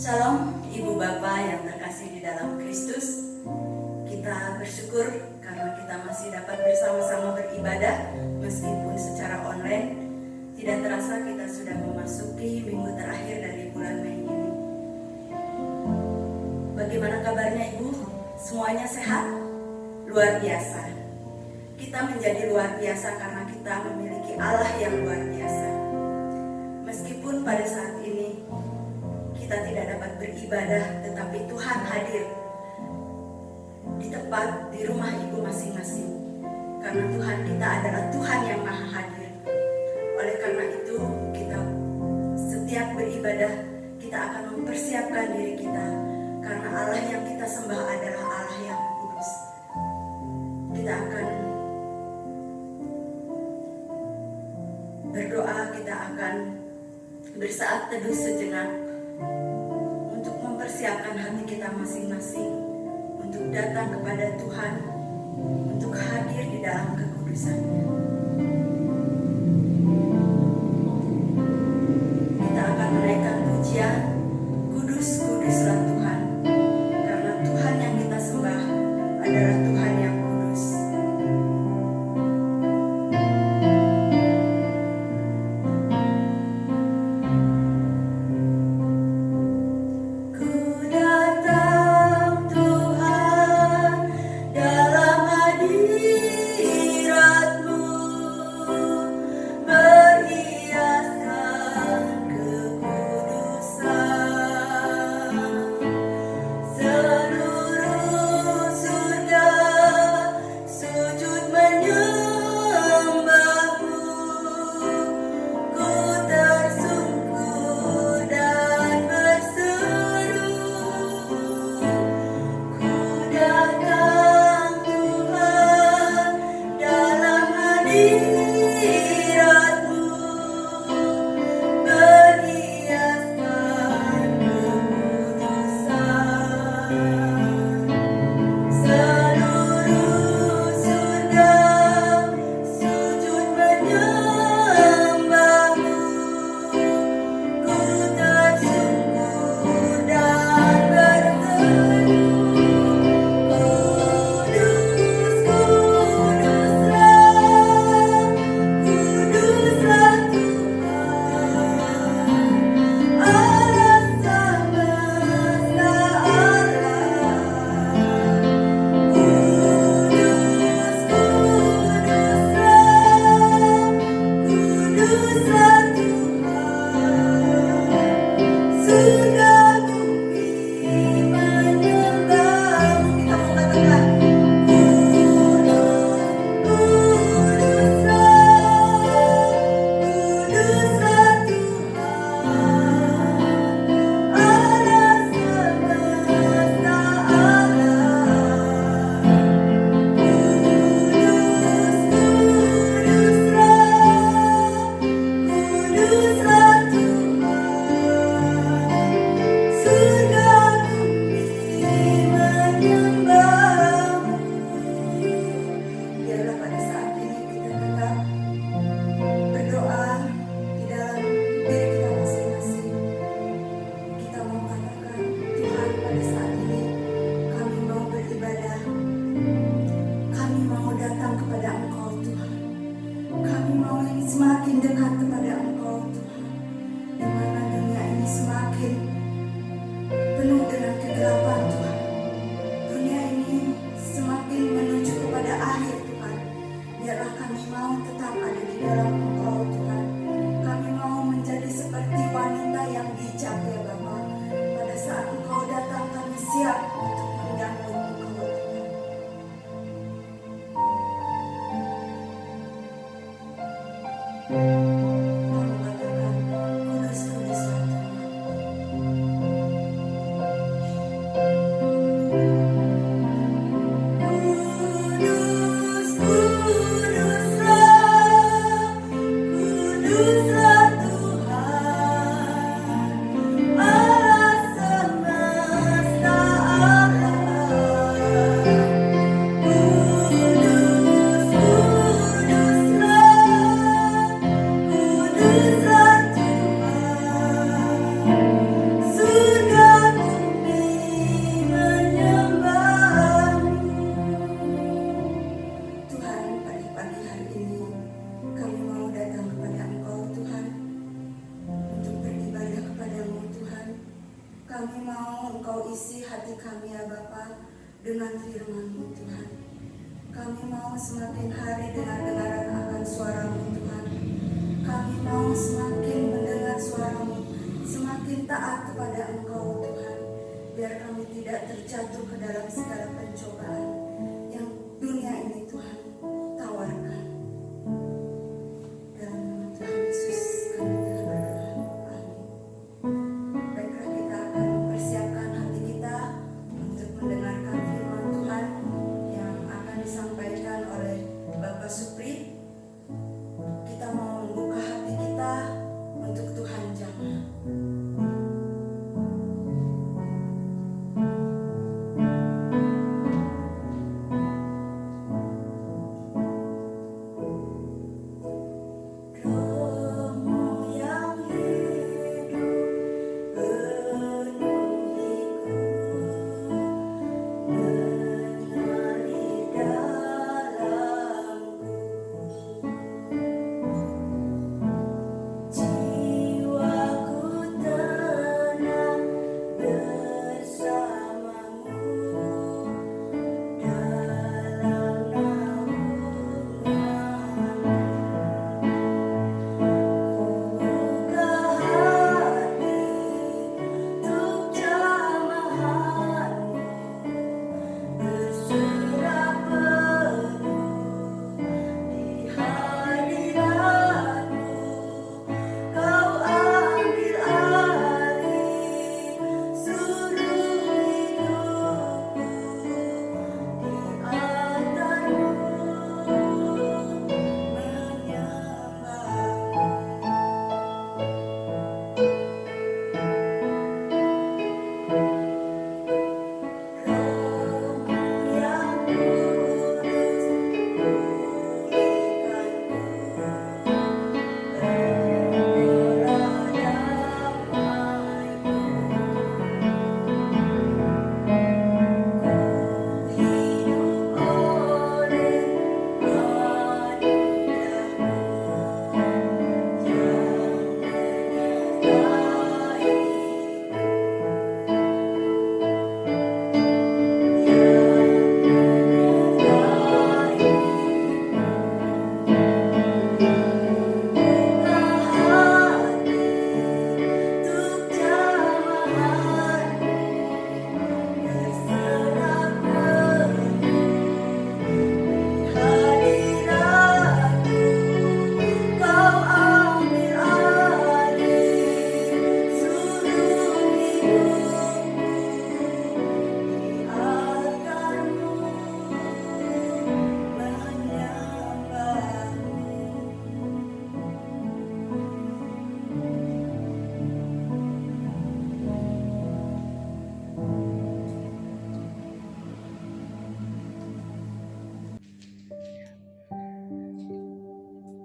Shalom Ibu Bapak yang terkasih di dalam Kristus. Kita bersyukur karena kita masih dapat bersama-sama beribadah meskipun secara online. Tidak terasa kita sudah memasuki minggu terakhir dari bulan Mei ini. Bagaimana kabarnya Ibu? Semuanya sehat? Luar biasa. Kita menjadi luar biasa karena kita memiliki Allah yang luar biasa. Meskipun pada saat ini kita tidak dapat beribadah, tetapi Tuhan hadir di tempat, di rumah Ibu masing-masing. Karena Tuhan kita adalah Tuhan yang maha hadir. Oleh karena itu, kita setiap beribadah, kita akan mempersiapkan diri kita. Karena Allah yang kita sembah adalah Allah yang kudus. Kita akan berdoa, kita akan bersaat teduh sejenak untuk mempersiapkan hati kita masing-masing untuk datang kepada Tuhan, untuk hadir di dalam kekudusan-Nya. Kita akan menaikkan pujian, kudus, kuduslah Tuhan, karena Tuhan yang kita sembah adalah Tuhan yang kudus. Semakin dekat kepada Engkau Tuhan, di mana dunia ini semakin penuh dengan kegelapan Tuhan. Dunia ini semakin menuju kepada akhir Tuhan. Biarlah kami mau tetap ada di dalam Engkau Tuhan. Kami mau menjadi seperti wanita yang bijak ya Bapa. Pada saat Engkau datang kami siap untuk menyambut Engkau Tuhan. Kamu katakan, kudus, kuduslah Tuhan. mendengarkan firman-Mu Tuhan. Kami mau semakin hari dengar-dengaran akan suara-Mu Tuhan. Kami mau semakin mendengar suara-Mu, semakin taat kepada Engkau Tuhan. Biar kami tidak terjatuh ke dalam segala pencobaan yang dunia ini Tuhan tawarkan. Dalam nama Tuhan Yesus kami berdoa. Amin. Baiklah, kita akan mempersiapkan hati kita untuk mendengarkan firman Tuhan yang akan disampaikan oleh Bapak Supri. Kita mau membuka hati kita untuk Tuhan jamah.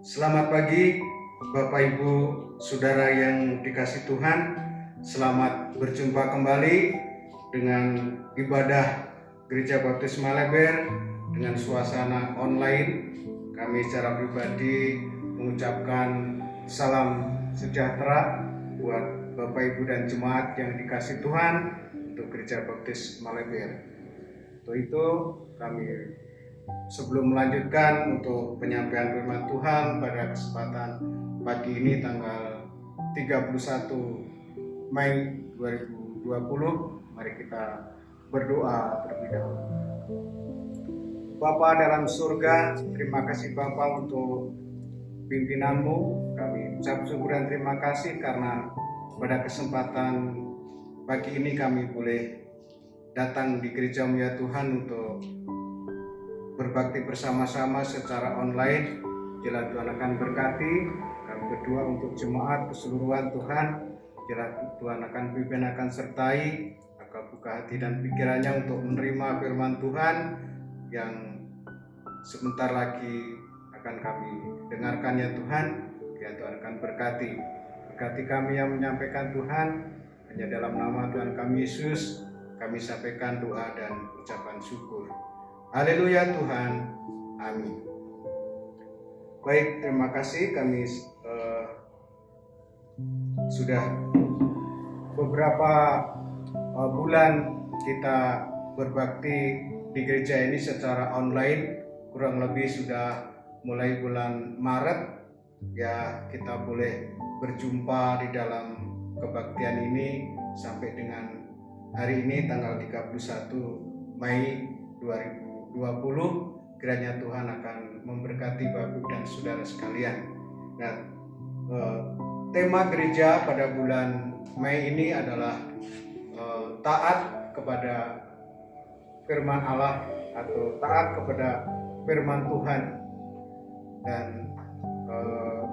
Selamat pagi Bapak Ibu Saudara yang dikasihi Tuhan. Selamat berjumpa kembali dengan ibadah Gereja Baptis Maleber dengan suasana online. Kami secara pribadi mengucapkan salam sejahtera buat Bapak Ibu dan jemaat yang dikasihi Tuhan untuk Gereja Baptis Maleber. Untuk itu kami sebelum melanjutkan untuk penyampaian firman Tuhan pada kesempatan pagi ini tanggal 31 Mei 2020, mari kita berdoa terlebih dahulu. Bapa dalam surga, terima kasih Bapa untuk pimpinan-Mu. Kami ucap syukur dan terima kasih karena pada kesempatan pagi ini kami boleh datang di gereja-Mu ya Tuhan untuk berbakti bersama-sama secara online. Jelas Tuhan akan berkati. Kami berdoa untuk jemaat keseluruhan Tuhan. Jelas Tuhan akan pimpin, akan sertai, akan buka hati dan pikirannya untuk menerima firman Tuhan yang sebentar lagi akan kami dengarkan ya Tuhan. Ya Tuhan akan berkati. Berkati kami yang menyampaikan Tuhan. Hanya dalam nama Tuhan kami Yesus kami sampaikan doa dan ucapan syukur. Haleluya Tuhan, amin. Baik, terima kasih. Kami sudah beberapa bulan kita berbakti di gereja ini secara online kurang lebih sudah mulai bulan Maret ya, kita boleh berjumpa di dalam kebaktian ini sampai dengan hari ini tanggal 31 Mei 2020. Kiranya Tuhan akan memberkati Bapak dan saudara sekalian. Nah, tema gereja pada bulan Mei ini adalah taat kepada firman Allah atau taat kepada firman Tuhan. Dan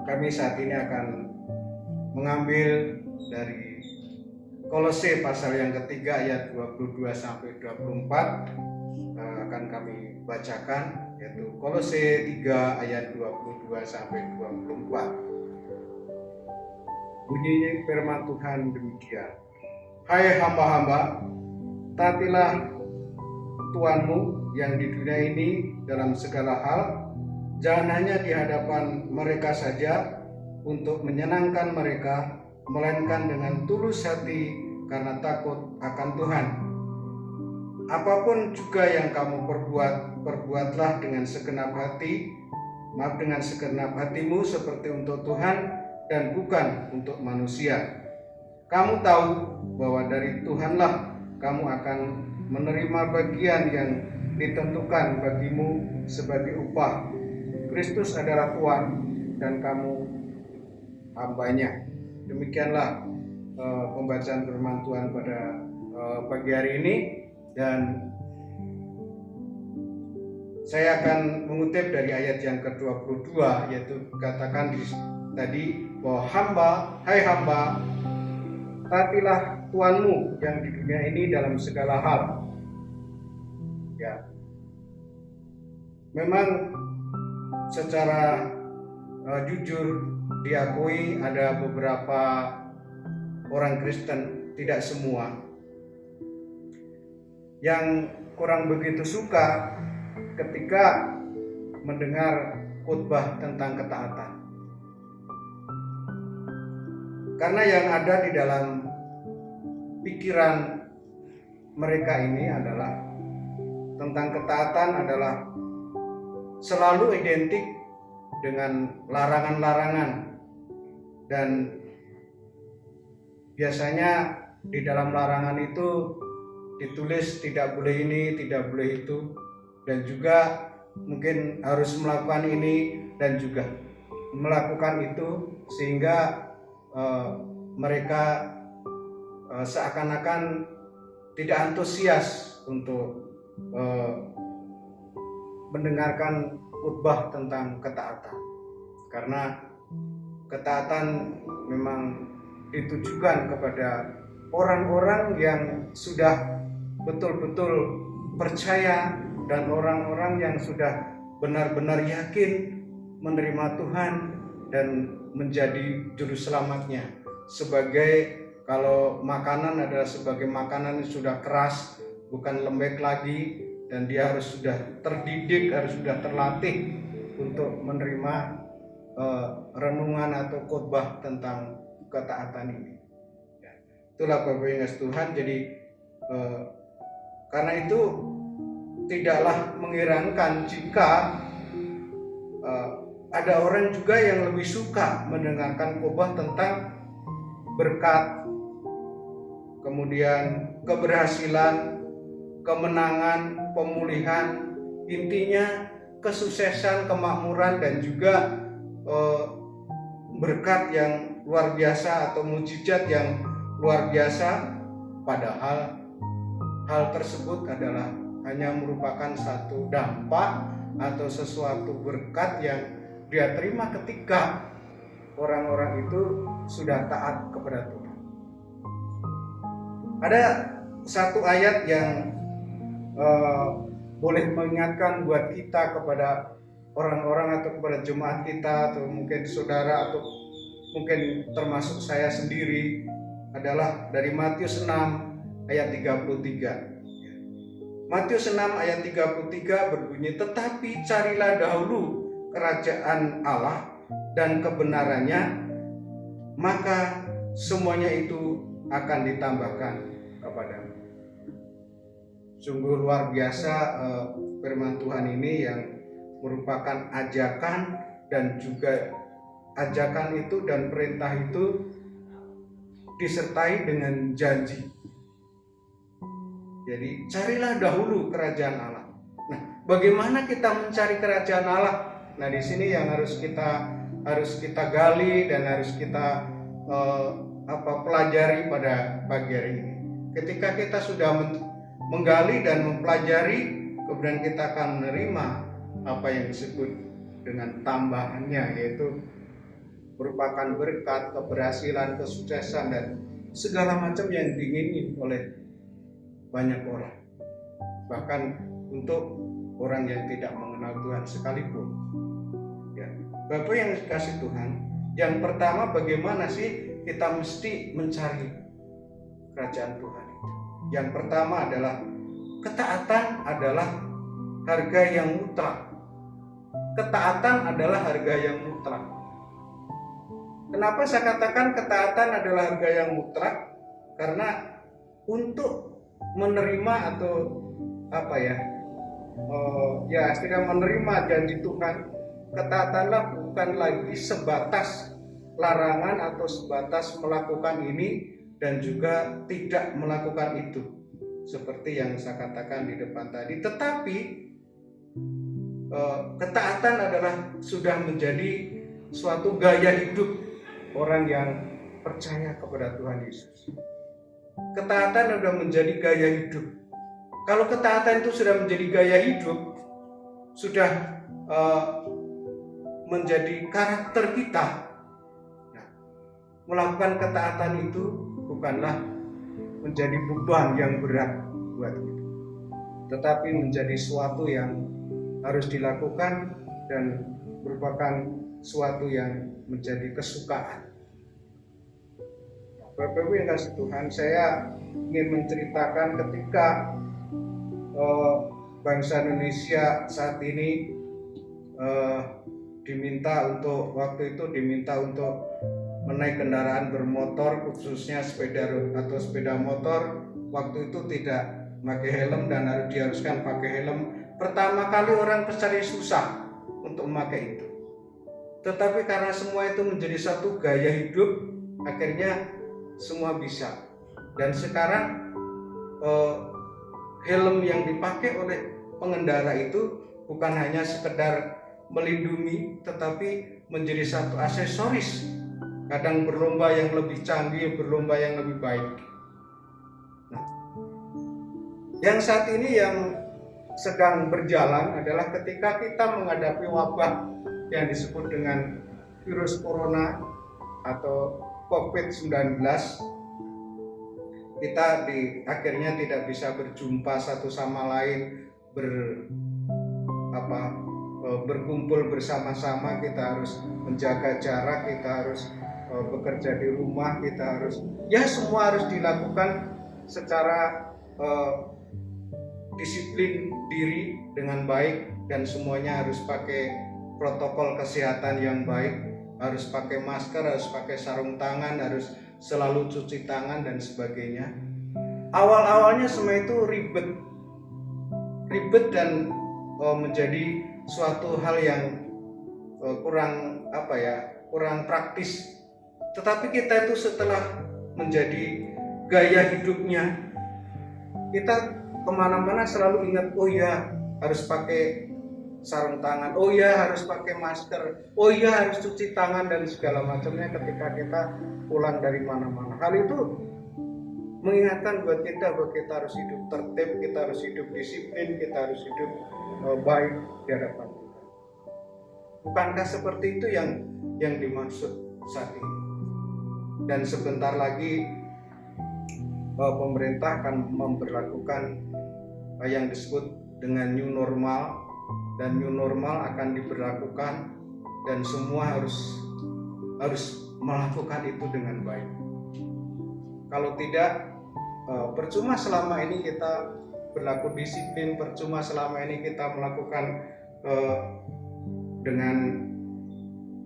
kami saat ini akan mengambil dari Kolose pasal yang ketiga ayat 22 sampai 24 akan kami bacakan, yaitu Kolose 3 ayat 22 sampai 24. Bunyinya firman Tuhan demikian. Hai hamba-hamba, taatilah Tuhanmu yang di dunia ini dalam segala hal, jangan hanya di hadapan mereka saja untuk menyenangkan mereka, melainkan dengan tulus hati karena takut akan Tuhan. Apapun juga yang kamu perbuat, perbuatlah dengan segenap hati, dengan segenap hatimu seperti untuk Tuhan dan bukan untuk manusia. Kamu tahu bahwa dari Tuhanlah kamu akan menerima bagian yang ditentukan bagimu sebagai upah. Kristus adalah Tuhan dan kamu hambanya. Demikianlah pembacaan firman Tuhan pada pagi hari ini, dan saya akan mengutip dari ayat yang ke-22, yaitu katakan tadi bahwa hai hamba, taatilah Tuhanmu yang di dunia ini dalam segala hal. Ya, memang secara jujur diakui ada beberapa orang Kristen, tidak semua, yang kurang begitu suka ketika mendengar khotbah tentang ketaatan. Karena yang ada di dalam pikiran mereka ini adalah tentang ketaatan adalah selalu identik dengan larangan-larangan, dan biasanya di dalam larangan itu ditulis tidak boleh ini, tidak boleh itu, dan juga mungkin harus melakukan ini dan juga melakukan itu, sehingga mereka seakan-akan tidak antusias untuk mendengarkan khotbah tentang ketaatan, karena ketaatan memang ditujukan kepada orang-orang yang sudah betul-betul percaya dan orang-orang yang sudah benar-benar yakin menerima Tuhan dan menjadi juru selamatnya. Sebagai, kalau makanan adalah sebagai makanan yang sudah keras, bukan lembek lagi, dan dia harus sudah terdidik, harus sudah terlatih untuk menerima renungan atau khotbah tentang ketaatan ini. Itulah Bapak Ibu Tuhan. Jadi karena itu tidaklah mengherankan jika ada orang juga yang lebih suka mendengarkan khotbah tentang berkat, kemudian keberhasilan, kemenangan, pemulihan, intinya kesuksesan, kemakmuran, dan juga berkat yang luar biasa atau mujizat yang luar biasa. Padahal hal tersebut adalah hanya merupakan satu dampak atau sesuatu berkat yang dia terima ketika orang-orang itu sudah taat kepada Tuhan. Ada satu ayat yang boleh mengingatkan buat kita, kepada orang-orang atau kepada jemaat kita, atau mungkin saudara, atau mungkin termasuk saya sendiri, adalah dari Matius 6 ayat 33. Matius 6 ayat 33 berbunyi, tetapi carilah dahulu kerajaan Allah dan kebenarannya, maka semuanya itu akan ditambahkan kepadamu. Sungguh luar biasa firman Tuhan ini yang merupakan ajakan, dan juga ajakan itu dan perintah itu disertai dengan janji. Jadi carilah dahulu kerajaan Allah. Nah, bagaimana kita mencari kerajaan Allah? Nah, di sini yang harus kita gali dan harus kita pelajari pada pagi hari ini. Ketika kita sudah menggali dan mempelajari, kemudian kita akan menerima apa yang disebut dengan tambahannya, yaitu merupakan berkat, keberhasilan, kesuksesan, dan segala macam yang diingini oleh banyak orang, bahkan untuk orang yang tidak mengenal Tuhan sekalipun. Ya, Bapak yang dikasih Tuhan, yang pertama, bagaimana sih kita mesti mencari kerajaan Tuhan itu? Yang pertama adalah ketaatan adalah harga yang mutlak. Ketaatan adalah harga yang mutlak. Kenapa saya katakan ketaatan adalah harga yang mutlak? Karena untuk menerima atau tidak menerima janji Tuhan, ketaatanlah bukan lagi sebatas larangan atau sebatas melakukan ini dan juga tidak melakukan itu, seperti yang saya katakan di depan tadi. Tetapi ketaatan adalah sudah menjadi suatu gaya hidup orang yang percaya kepada Tuhan Yesus. Ketaatan sudah menjadi gaya hidup. Kalau ketaatan itu sudah menjadi gaya hidup, sudah menjadi karakter kita, nah, melakukan ketaatan itu bukanlah menjadi beban yang berat buat kita, tetapi menjadi suatu yang harus dilakukan dan merupakan suatu yang menjadi kesukaan. Bapak Ibu yang kasih Tuhan, saya ingin menceritakan ketika bangsa Indonesia saat ini diminta untuk menaik kendaraan bermotor, khususnya sepeda motor. Waktu itu tidak pakai helm dan diharuskan pakai helm. Pertama kali orang mencari susah untuk memakai itu. Tetapi karena semua itu menjadi satu gaya hidup, akhirnya semua bisa. Dan sekarang helm yang dipakai oleh pengendara itu bukan hanya sekedar melindungi, tetapi menjadi satu aksesoris. Kadang berlomba yang lebih canggih, berlomba yang lebih baik. Nah, yang saat ini yang sedang berjalan adalah ketika kita menghadapi wabah yang disebut dengan virus corona atau COVID-19, kita akhirnya tidak bisa berjumpa satu sama lain, berkumpul bersama-sama. Kita harus menjaga jarak, kita harus bekerja di rumah, kita harus, semua harus dilakukan secara disiplin diri dengan baik, dan semuanya harus pakai protokol kesehatan yang baik, harus pakai masker, harus pakai sarung tangan, harus selalu cuci tangan dan sebagainya. Awal-awalnya semua itu ribet dan menjadi suatu hal yang kurang praktis. Tetapi kita itu setelah menjadi gaya hidupnya, kita kemana-mana selalu ingat, harus pakai sarung tangan, harus pakai masker, harus cuci tangan dan segala macamnya ketika kita pulang dari mana-mana. Hal itu mengingatkan buat kita bahwa kita harus hidup tertib, kita harus hidup disiplin, kita harus hidup baik di hadapan Tuhan. Bukankah seperti itu yang dimaksud saat ini? Dan sebentar lagi pemerintah akan memberlakukan yang disebut dengan new normal, dan new normal akan diberlakukan dan semua harus melakukan itu dengan baik. Kalau tidak, percuma selama ini kita berlaku disiplin, percuma selama ini kita melakukan dengan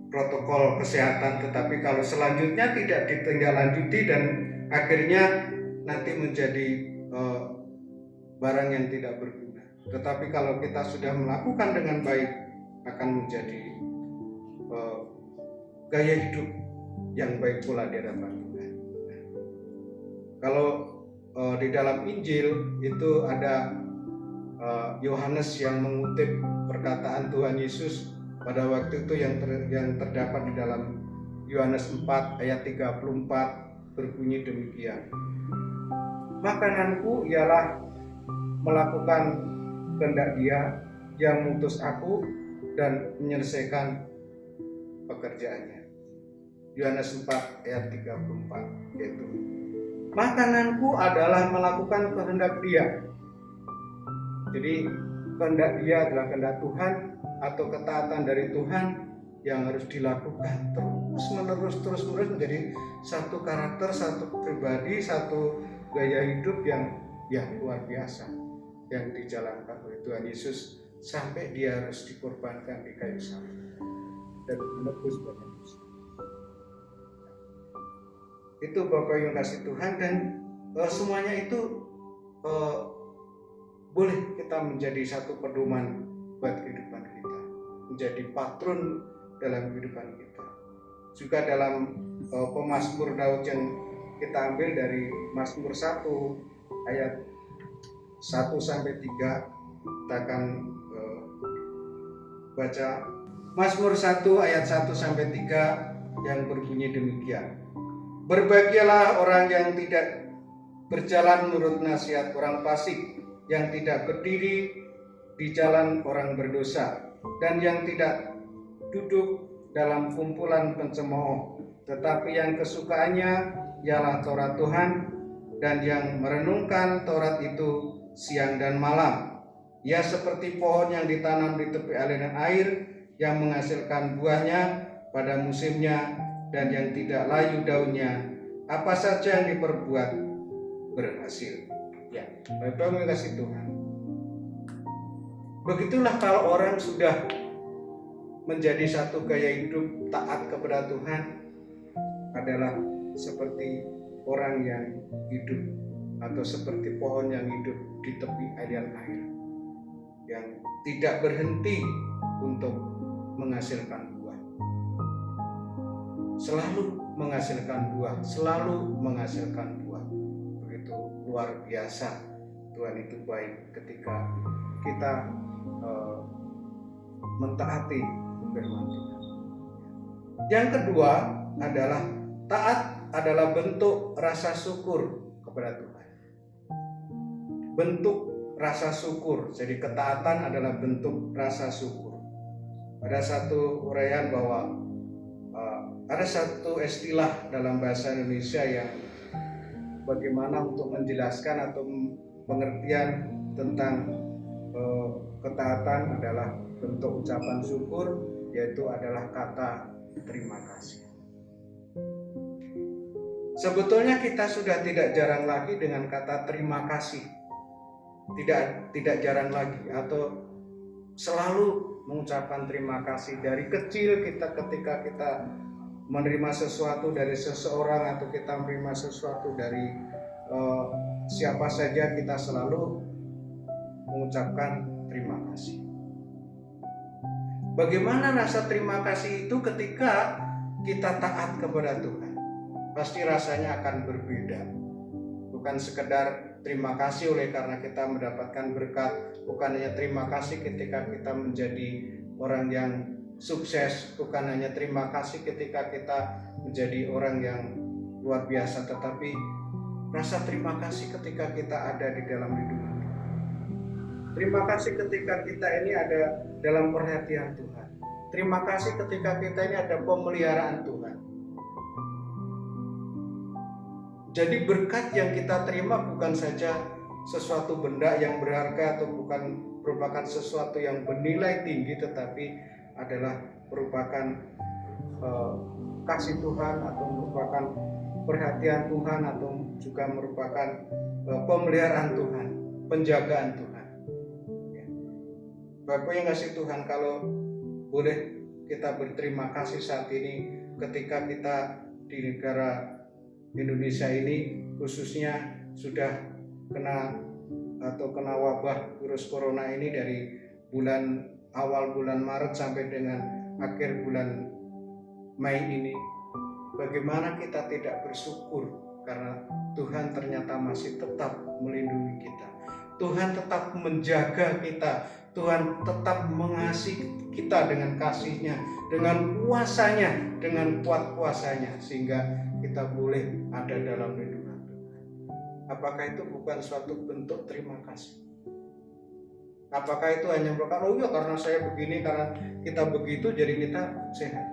protokol kesehatan, tetapi kalau selanjutnya tidak ditindaklanjuti dan akhirnya nanti menjadi barang yang tidak berguna. Tetapi kalau kita sudah melakukan dengan baik, akan menjadi gaya hidup yang baik pula di hadapan Tuhan. Kalau di dalam Injil itu ada Yohanes yang mengutip perkataan Tuhan Yesus pada waktu itu yang terdapat di dalam Yohanes 4 ayat 34 berbunyi demikian. Makananku ialah melakukan kehendak Dia yang mengutus aku dan menyelesaikan pekerjaannya. Yohanes 4 ayat 34 yaitu makananku adalah melakukan kehendak Dia. Jadi kehendak Dia adalah kehendak Tuhan atau ketaatan dari Tuhan yang harus dilakukan terus menerus menjadi satu karakter, satu pribadi, satu gaya hidup yang luar biasa yang dijalankan oleh Tuhan Yesus sampai Dia harus dikorbankan di kayu salib dan menebus banyak dosa. Itu Bapak yang kasih Tuhan, dan semuanya itu boleh kita menjadi satu pedoman buat kehidupan kita, menjadi patron dalam kehidupan kita. Juga dalam pemazmur Daud yang kita ambil dari Mazmur 1 ayat 1 sampai 3, kita akan baca Mazmur 1 ayat 1 sampai 3 yang berbunyi demikian. Berbahagialah orang yang tidak berjalan menurut nasihat orang fasik, yang tidak berdiri di jalan orang berdosa, dan yang tidak duduk dalam kumpulan pencemooh, tetapi yang kesukaannya ialah Taurat Tuhan, dan yang merenungkan Taurat itu siang dan malam. Ia seperti pohon yang ditanam di tepi aliran air, yang menghasilkan buahnya pada musimnya, dan yang tidak layu daunnya. Apa saja yang diperbuat berhasil. Ya, Bapak kasih Tuhan. Begitulah kalau orang sudah menjadi satu gaya hidup taat kepada Tuhan, adalah seperti orang yang hidup atau seperti pohon yang hidup di tepi aliran air, yang tidak berhenti untuk menghasilkan buah. Selalu menghasilkan buah, selalu menghasilkan buah. Begitu luar biasa Tuhan itu baik ketika kita mentaati firman Tuhan. Yang kedua adalah taat adalah bentuk rasa syukur kepada Tuhan. Bentuk rasa syukur. Jadi ketaatan adalah bentuk rasa syukur. Ada satu uraian bahwa ada satu istilah dalam bahasa Indonesia yang bagaimana untuk menjelaskan atau pengertian tentang ketaatan adalah bentuk ucapan syukur, yaitu adalah kata terima kasih. Sebetulnya kita sudah tidak jarang lagi dengan kata terima kasih. Tidak jarang lagi, atau selalu mengucapkan terima kasih. Dari kecil kita ketika kita menerima sesuatu dari seseorang atau kita menerima sesuatu dari siapa saja, kita selalu mengucapkan terima kasih. Bagaimana rasa terima kasih itu ketika kita taat kepada Tuhan? Pasti rasanya akan berbeda. Bukan sekedar terima kasih oleh karena kita mendapatkan berkat, bukan hanya terima kasih ketika kita menjadi orang yang sukses, bukan hanya terima kasih ketika kita menjadi orang yang luar biasa, tetapi rasa terima kasih ketika kita ada di dalam hidup kita. Terima kasih ketika kita ini ada dalam perhatian Tuhan. Terima kasih ketika kita ini ada pemeliharaan Tuhan. Jadi berkat yang kita terima bukan saja sesuatu benda yang berharga atau bukan merupakan sesuatu yang bernilai tinggi, tetapi adalah merupakan kasih Tuhan atau merupakan perhatian Tuhan atau juga merupakan pemeliharaan Tuhan, penjagaan Tuhan. Ya. Bapak yang kasih Tuhan, kalau boleh kita berterima kasih saat ini ketika kita di negara Indonesia ini khususnya sudah kena atau kena wabah virus corona ini dari awal bulan Maret sampai dengan akhir bulan Mei ini, bagaimana kita tidak bersyukur karena Tuhan ternyata masih tetap melindungi kita. Tuhan tetap menjaga kita. Tuhan tetap mengasihi kita dengan kasih-Nya, dengan kuasa-Nya, dengan kuat kuasa-Nya, sehingga kita boleh ada dalam lindungan Tuhan. Apakah itu bukan suatu bentuk terima kasih? Apakah itu hanya merupakan, oh iya karena saya begini, karena kita begitu jadi kita sehat?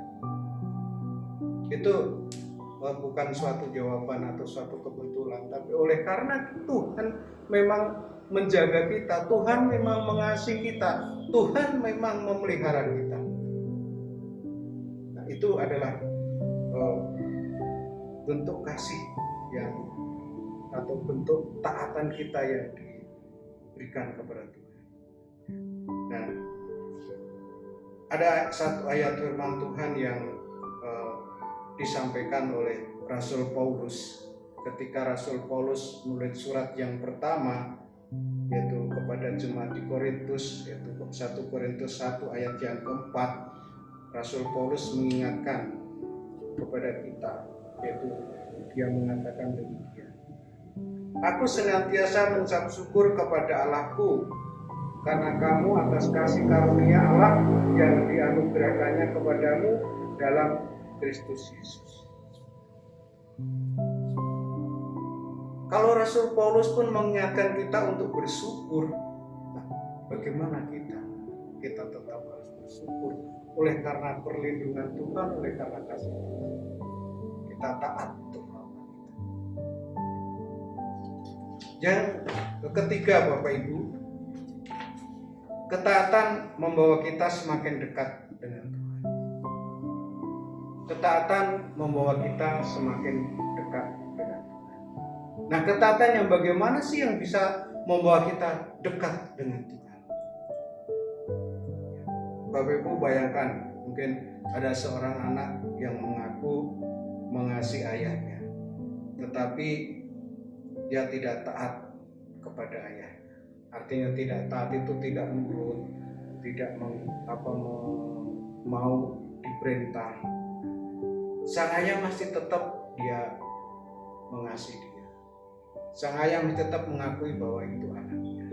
Itu bukan suatu jawaban atau suatu kebetulan, tapi oleh karena Tuhan memang menjaga kita, Tuhan memang mengasihi kita, Tuhan memang memelihara kita. Nah, itu adalah bentuk kasih yang atau bentuk taatan kita yang diberikan kepada Tuhan. Nah, ada satu ayat firman Tuhan yang disampaikan oleh Rasul Paulus ketika Rasul Paulus menulis surat yang pertama, yaitu kepada jemaat di Korintus, yaitu 1 Korintus 1 ayat yang keempat. Rasul Paulus mengingatkan kepada kita, yaitu dia mengatakan demikian, aku senantiasa mengucap syukur kepada Allahku karena kamu atas kasih karunia Allah yang dianugerahkannya kepadamu dalam Kristus Yesus. Kalau Rasul Paulus pun mengingatkan kita untuk bersyukur, nah, bagaimana kita? Kita tetap harus bersyukur oleh karena perlindungan Tuhan, oleh karena kasih Tuhan. Kita taat untuk melakukan itu. Yang ketiga, Bapak Ibu, ketaatan membawa kita semakin dekat dengan Tuhan. Ketaatan membawa kita semakin dekat dengan Tuhan. Nah, ketaatan yang bagaimana sih yang bisa membawa kita dekat dengan Tuhan? Bapak Ibu bayangkan, mungkin ada seorang anak yang mengaku mengasihi ayahnya, tetapi dia tidak taat kepada ayahnya. Artinya tidak taat itu tidak nurut, tidak mau diperintah. Sang ayah masih tetap dia mengasihi dia. Sang ayah masih tetap mengakui bahwa itu anaknya.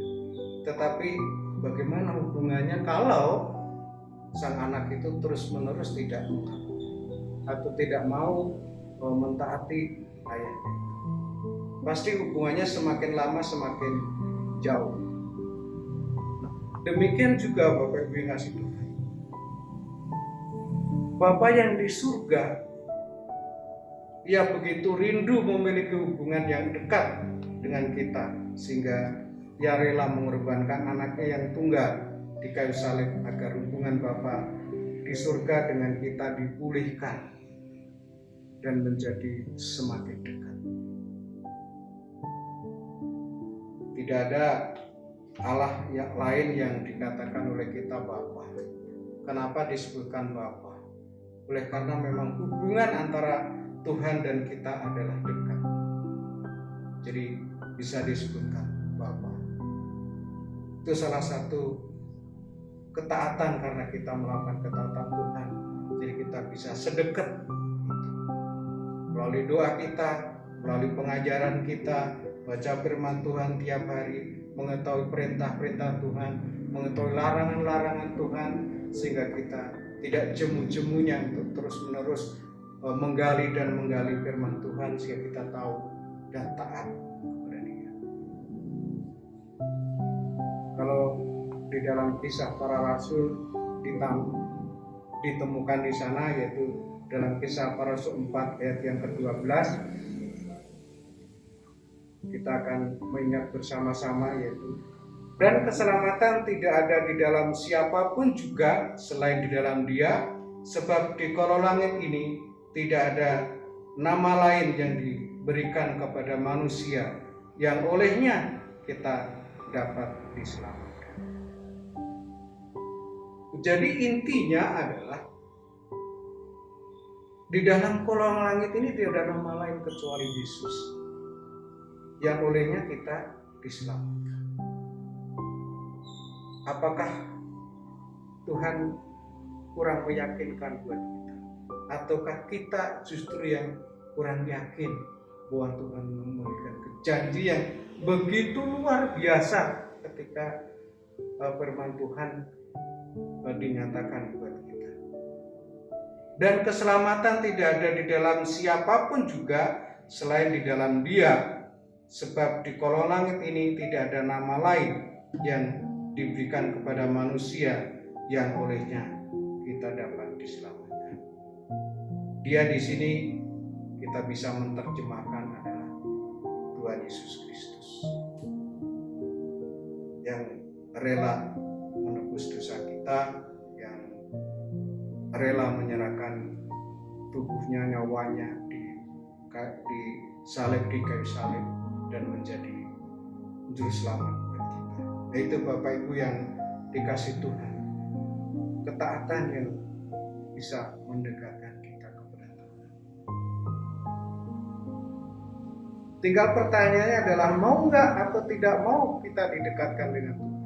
Tetapi bagaimana hubungannya kalau sang anak itu terus-menerus tidak mengakui atau tidak mau mentaati ayahnya? Pasti hubungannya semakin lama semakin jauh. Nah, demikian juga Bapak Ibu yang kasih Tuhan. Bapa yang di surga, ia begitu rindu memiliki hubungan yang dekat dengan kita, sehingga ia rela mengorbankan anaknya yang tunggal di kayu salib agar hubungan Bapa di surga dengan kita dipulihkan dan menjadi semakin dekat. Tidak ada Allah yang lain yang dikatakan oleh kita Bapa. Kenapa disebutkan Bapa? Oleh karena memang hubungan antara Tuhan dan kita adalah dekat. Jadi bisa disebutkan Bapa. Itu salah satu ketaatan karena kita melakukan ketaatan Tuhan. Jadi kita bisa sedekat itu. Melalui doa kita, melalui pengajaran kita, baca firman Tuhan tiap hari, mengetahui perintah-perintah Tuhan, mengetahui larangan-larangan Tuhan, sehingga kita tidak jemu-jemunya untuk terus-menerus menggali firman Tuhan, sehingga kita tahu dan taat kepada Dia. Kalau di dalam Kisah Para Rasul ditemukan di sana, yaitu dalam Kisah Para Rasul 4 ayat yang ke-12, kita akan mengingat bersama-sama, yaitu dan keselamatan tidak ada di dalam siapapun juga selain di dalam Dia, sebab di kolong langit ini tidak ada nama lain yang diberikan kepada manusia yang olehnya kita dapat diselamatkan. Jadi intinya adalah di dalam kolong langit ini tidak ada nama lain kecuali Yesus yang olehnya kita diselamatkan. apakah Tuhan kurang meyakinkan buat kita? Ataukah kita justru yang kurang yakin bahwa Tuhan memberikan janji yang begitu luar biasa ketika firman Tuhan dinyatakan buat kita. Dan keselamatan tidak ada di dalam siapapun juga selain di dalam Dia, sebab di kolong langit ini tidak ada nama lain yang diberikan kepada manusia yang olehnya kita dapat diselamatkan. Dia di sini kita bisa menerjemahkan adalah Tuhan Yesus Kristus yang rela menebus dosa kita, yang rela menyerahkan tubuhnya, nyawanya disalib di kayu salib dan menjadi juru selamat buat kita. Itu Bapak Ibu yang dikasih Tuhan, ketaatan yang bisa mendekatkan kita kepada Tuhan. Tinggal pertanyaannya adalah mau nggak atau tidak mau kita didekatkan dengan Tuhan.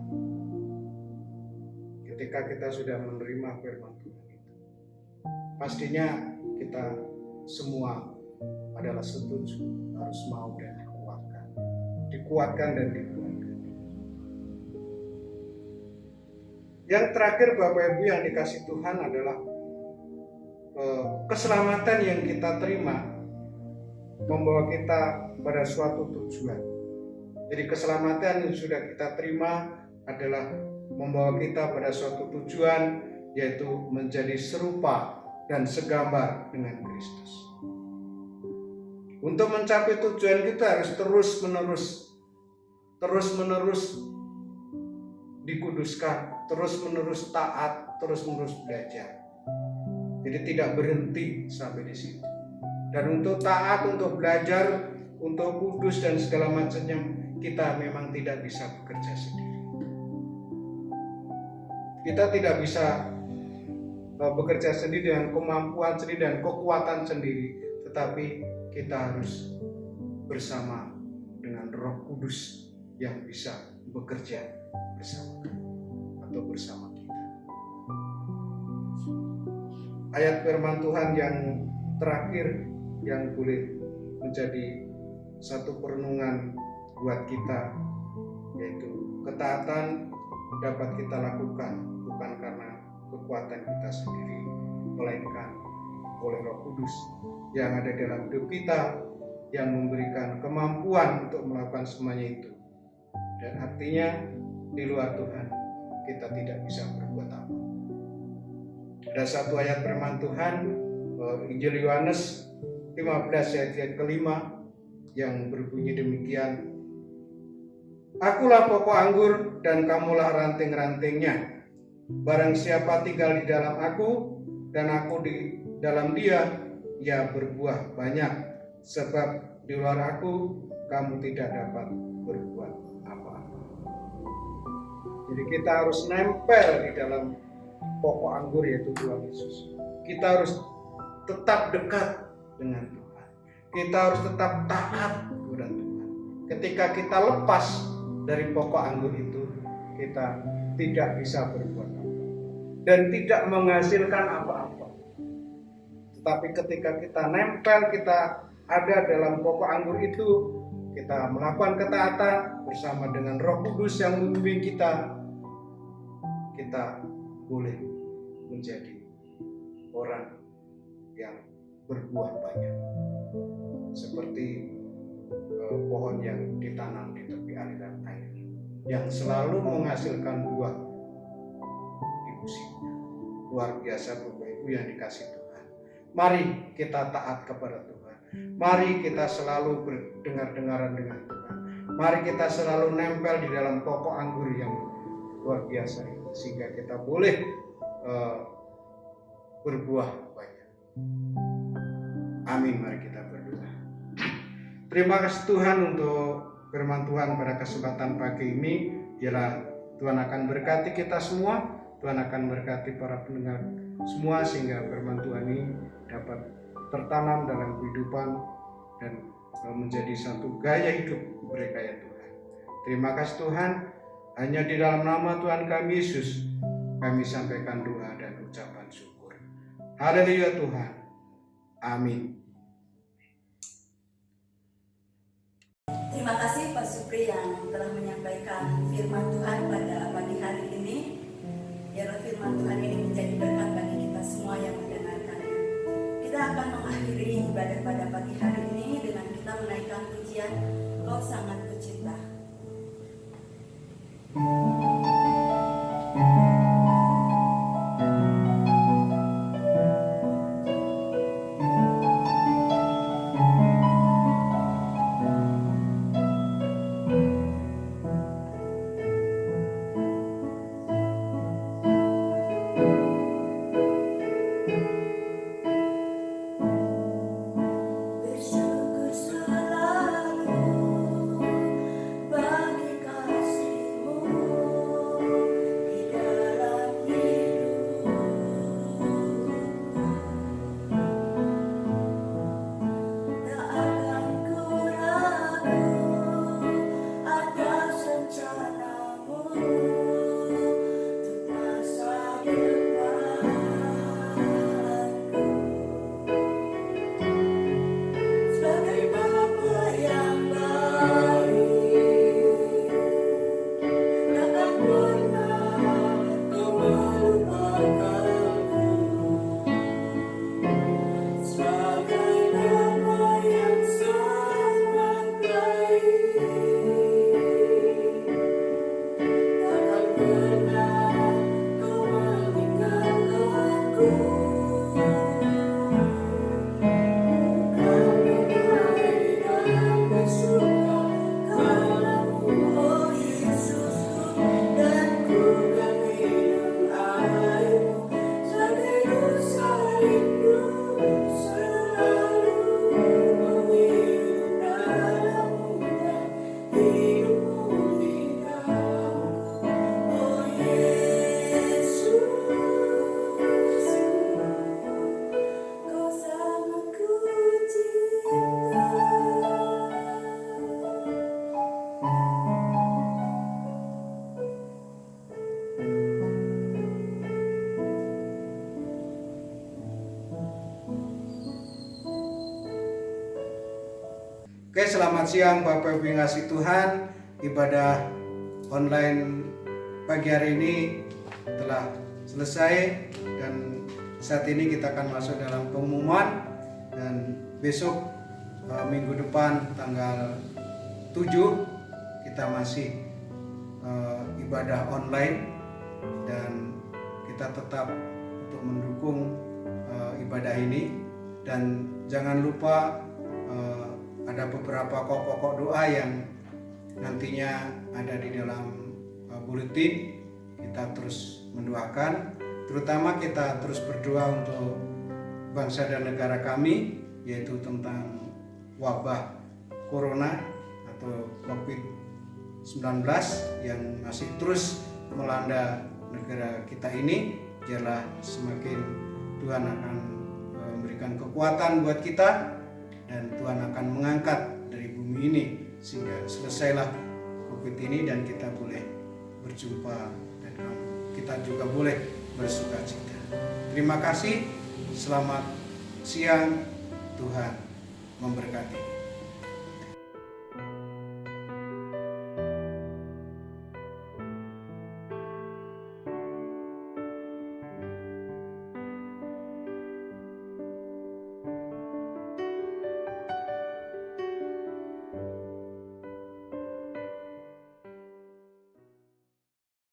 Ketika kita sudah menerima firman Tuhan itu, pastinya kita semua adalah setuju harus mau dan dikuatkan dan dikuatkan. Yang terakhir Bapak Ibu yang dikasih Tuhan adalah keselamatan yang kita terima membawa kita pada suatu tujuan. Jadi keselamatan yang sudah kita terima adalah membawa kita pada suatu tujuan, yaitu menjadi serupa dan segambar dengan Kristus. Untuk mencapai tujuan kita harus terus-menerus dikuduskan, terus-menerus taat, terus-menerus belajar. Jadi tidak berhenti sampai di situ. Dan untuk taat, untuk belajar, untuk kudus dan segala macamnya, kita memang tidak bisa bekerja sendiri. Kita tidak bisa bekerja sendiri dengan kemampuan sendiri dan kekuatan sendiri, tetapi kita harus bersama dengan Roh Kudus yang bisa bekerja bersama atau bersama kita. Ayat firman Tuhan yang terakhir yang boleh menjadi satu perenungan buat kita, yaitu ketaatan dapat kita lakukan bukan karena kekuatan kita sendiri, melainkan oleh Roh Kudus yang ada dalam hidup kita, yang memberikan kemampuan untuk melakukan semuanya itu. Dan artinya di luar Tuhan kita tidak bisa berbuat apa. Ada satu ayat firman Tuhan, Injil Yohanes 15 ayat kelima, yang berbunyi demikian: Akulah pokok anggur dan kamulah ranting-rantingnya. Barang siapa tinggal di dalam aku dan aku di dalam dia, ia berbuah banyak, sebab di luar aku kamu tidak dapat berbuat apa-apa. Jadi kita harus nempel di dalam pokok anggur, yaitu Tuhan Yesus. Kita harus tetap dekat dengan Tuhan. Kita harus tetap taat kepada Tuhan. Ketika kita lepas dari pokok anggur itu, kita tidak bisa berbuat apa dan tidak menghasilkan apa-apa. Tetapi ketika kita nempel, kita ada dalam pokok anggur itu, kita melakukan ketaatan bersama dengan Roh Kudus yang membimbing kita, kita boleh menjadi orang yang berbuah banyak, seperti pohon yang ditanam di tepi aliran air, yang selalu menghasilkan buah di musimnya. Luar biasa Bapak Ibu yang dikasih Tuhan. Mari kita taat kepada Tuhan. Mari kita selalu berdengar-dengaran dengan Tuhan. Mari kita selalu nempel di dalam pokok anggur yang luar biasa ini, sehingga kita boleh berbuah banyak. Amin. Mari kita berdoa. Terima kasih Tuhan untuk firman Tuhan pada kesempatan pagi ini. Biarlah Tuhan akan berkati kita semua. Tuhan akan berkati para pendengar semua, sehingga firman Tuhan ini dapat tertanam dalam kehidupan dan menjadi satu gaya hidup mereka ya Tuhan. Terima kasih Tuhan. Hanya di dalam nama Tuhan kami Yesus kami sampaikan doa dan ucapan syukur. Haleluya Tuhan. Amin. Terima kasih Pak Supri yang telah menyampaikan firman Tuhan pada pagi hari ini. Biarlah firman Tuhan ini menjadi berkat bagi kita semua yang mendengarkannya. Kita akan mengakhiri ibadah pada pagi hari ini dengan kita menaikkan pujian Kau Sangat Kucinta. Bersyukur selalu bagi kasih-Mu di dalam hidupku. Tak akan ku ragu atas rencana-Mu untuk masa depanku. Sebagai Bapa yang baik, takkan pernah Kau melupakanku. Sebagai Bapa yang sangat baik, takkan pernah Kau meninggalkanku. Kami berani dan bersuka karena-Mu, oh Yesusku, dan ku kan minum air-Mu sebagai dosa rindu selalu menghidup dalam-Mu dan hidup-Mu di dalamku, oh Yesus. Kau sangat kucinta. Oke, selamat siang Bapak Ibu yang kasih Tuhan. Ibadah online pagi hari ini telah selesai dan saat ini kita akan masuk dalam pengumuman, dan besok minggu depan tanggal 7 kita masih ibadah online, dan kita tetap untuk mendukung ibadah ini. Dan jangan lupa ada beberapa pokok doa yang nantinya ada di dalam buletin. Kita terus mendoakan, terutama kita terus berdoa untuk bangsa dan negara kami, yaitu tentang wabah corona atau COVID-19 yang masih terus melanda negara kita ini. Biarlah semakin Tuhan akan memberikan kekuatan buat kita, dan Tuhan akan mengangkat dari bumi ini sehingga selesailah COVID ini dan kita boleh berjumpa dan kita juga boleh bersukacita. Terima kasih, selamat siang, Tuhan memberkati.